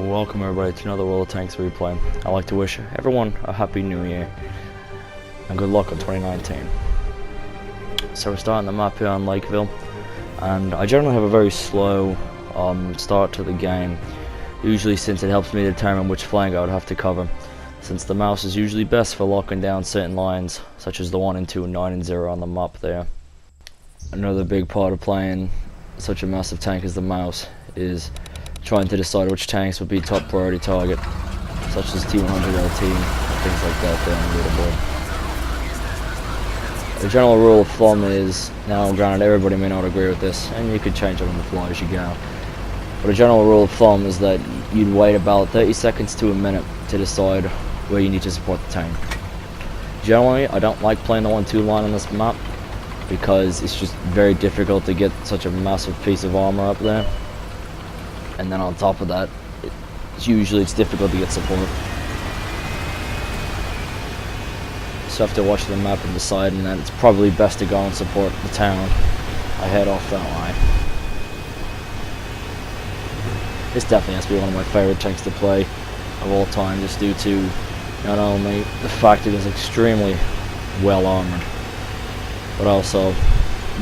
Welcome everybody to another World of Tanks replay. I'd like to wish everyone a happy new year and good luck on 2019. So we're starting the map here on Lakeville, and I generally have a very slow start to the game, usually since it helps me determine which flank I would have to cover, since the mouse is usually best for locking down certain lines, such as the 1 and 2 and 9 and 0 on the map there. Another big part of playing such a massive tank as the mouse is trying to decide which tanks would be top priority target, such as T-100 LT and things like that there on the leaderboard. The general rule of thumb is, now granted everybody may not agree with this, and you could change it on the fly as you go, but a general rule of thumb is that you'd wait about 30 seconds to a minute to decide where you need to support the tank. Generally, I don't like playing the 1-2 line on this map, because it's just very difficult to get such a massive piece of armor up there. And then on top of that, it's difficult to get support. So after watching the map and deciding that it's probably best to go and support the town, I head off that line. This definitely has to be one of my favorite tanks to play of all time, just due to not only the fact it is extremely well armored, but also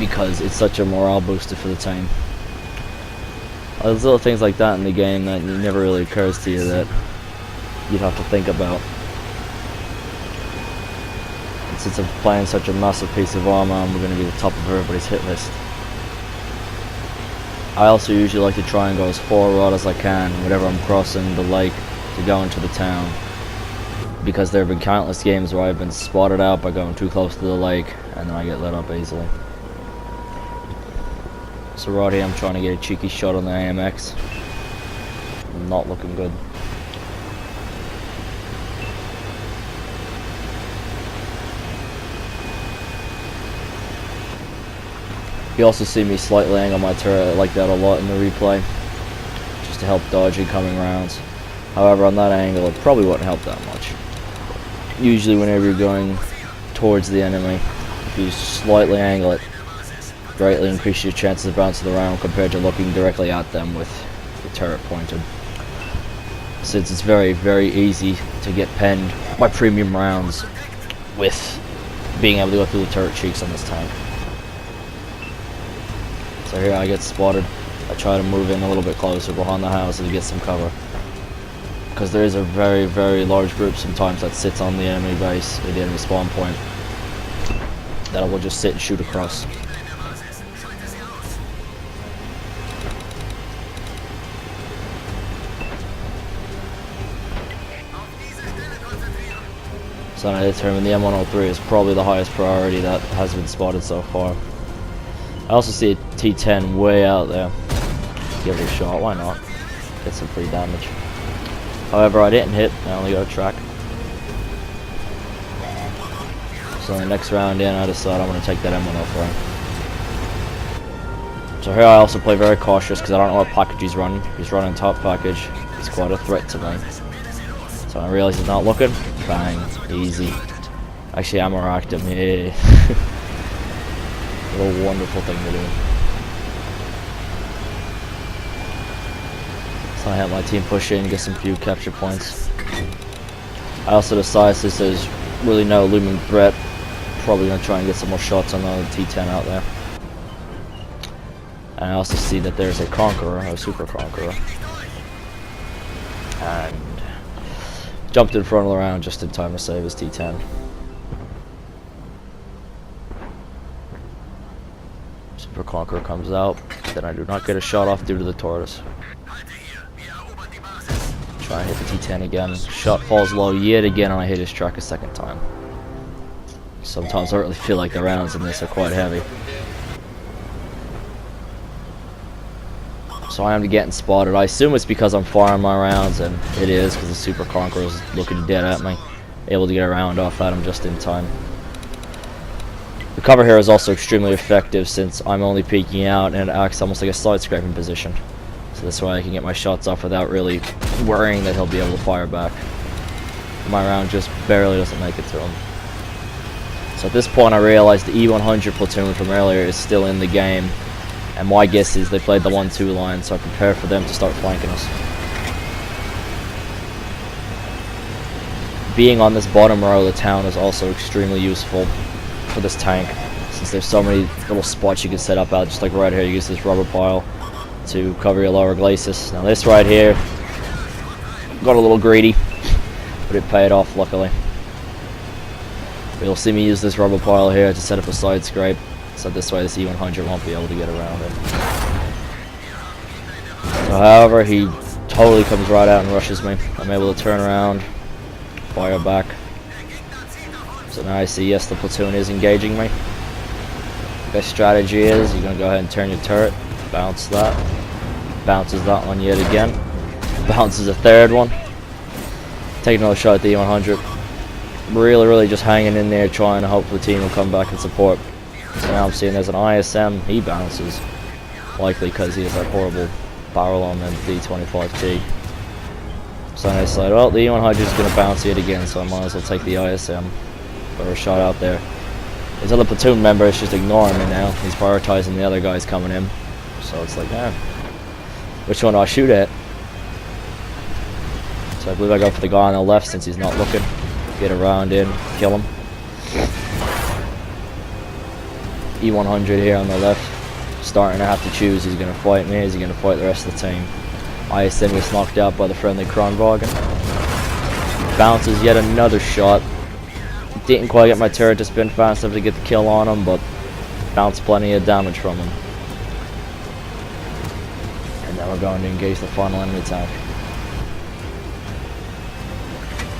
because it's such a morale booster for the team. There's little things like that in the game that never really occurs to you that you'd have to think about. And since I'm playing such a massive piece of armor, I'm going to be the top of everybody's hit list. I also usually like to try and go as forward as I can whenever I'm crossing the lake to go into the town, because there have been countless games where I've been spotted out by going too close to the lake and then I get lit up easily. So right here I'm trying to get a cheeky shot on the AMX. Not looking good. You also see me slightly angle my turret like that a lot in the replay, just to help dodge incoming rounds. However, on that angle it probably wouldn't help that much. Usually whenever you're going towards the enemy, if you slightly angle it, greatly increase your chances of bouncing around compared to looking directly at them with the turret pointed. Since it's very, very easy to get penned by premium rounds with being able to go through the turret cheeks on this tank. So here I get spotted. I try to move in a little bit closer behind the house to get some cover, because there is a very, very large group sometimes that sits on the enemy base, at the enemy spawn point, that I will just sit and shoot across. So I determined the M103 is probably the highest priority that has been spotted so far. I also see a T10 way out there. Give it a shot, why not? Get some free damage. However, I didn't hit, I only got a track. So in the next round in, I decide I'm going to take that M103. So here I also play very cautious because I don't know what package he's running. If he's running top package, he's quite a threat to me. So I realize he's not looking, bang, easy. Actually, ammo racked him, yeah. What a wonderful thing to do. So I help my team push in, get some few capture points. I also decide, since there's really no looming threat, probably going to try and get some more shots on the T10 out there. And I also see that there's a Conqueror, a Super Conqueror. And jumped in front of the round just in time to save his T10. Super Conqueror comes out, then I do not get a shot off due to the tortoise. Try and hit the T10 again. Shot falls low yet again, and I hit his track a second time. Sometimes I really feel like the rounds in this are quite heavy. So I am getting spotted. I assume it's because I'm firing my rounds, and it is, because the Super Conqueror is looking dead at me. Able to get a round off at him just in time. The cover here is also extremely effective, since I'm only peeking out and it acts almost like a side scraping position. So this way I can get my shots off without really worrying that he'll be able to fire back. My round just barely doesn't make it through him. So at this point I realized the E-100 platoon from earlier is still in the game, and my guess is they played the 1-2 line, so I prepare for them to start flanking us. being on this bottom row of the town is also extremely useful for this tank, since there's so many little spots you can set up at. Just like right here, you use this rubber pile to cover your lower glacis. Now this right here got a little greedy, but it paid off luckily. You'll see me use this rubber pile here to set up a side scrape, so this way this E-100 won't be able to get around it. So however, he totally comes right out and rushes me. I'm able to turn around, fire back. So now I see, yes, the platoon is engaging me. Best strategy is you're going to go ahead and turn your turret, bounce that, bounces that one yet again, bounces a third one, take another shot at the E-100. Really just hanging in there, trying to hope the team will come back and support. So now I'm seeing there's an ISM, he bounces, likely because he has that horrible barrel on the D25T. So I decided, well, the E-100 is going to bounce yet again, so I might as well take the ISM for a shot out there. His other platoon member is just ignoring me now. He's prioritizing the other guys coming in. So it's like, which one do I shoot at? So I believe I go for the guy on the left since he's not looking. Get around in, kill him. E-100 here on the left, starting to have to choose, he's going to fight me, is he going to fight the rest of the team. ISM gets knocked out by the friendly Kronwagen. Bounces yet another shot. Didn't quite get my turret to spin fast enough to get the kill on him, but bounced plenty of damage from him. And now we're going to engage the final enemy tank.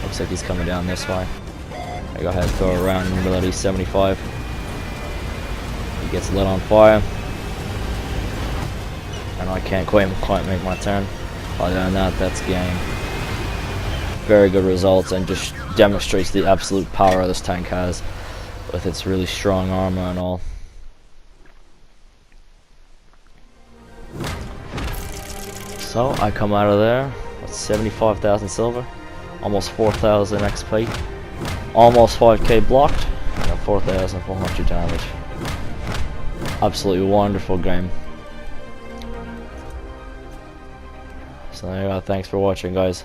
Looks like he's coming down this way. I go ahead and throw around in the middle of E-75. He gets lit on fire. And I can't quite make my turn. Other than that, that's game. Very good results, and just demonstrates the absolute power this tank has with its really strong armor and all. So I come out of there with 75,000 silver, almost 4,000 XP, almost 5k blocked, and 4,400 damage. Absolutely wonderful game. So there you go, thanks for watching, guys.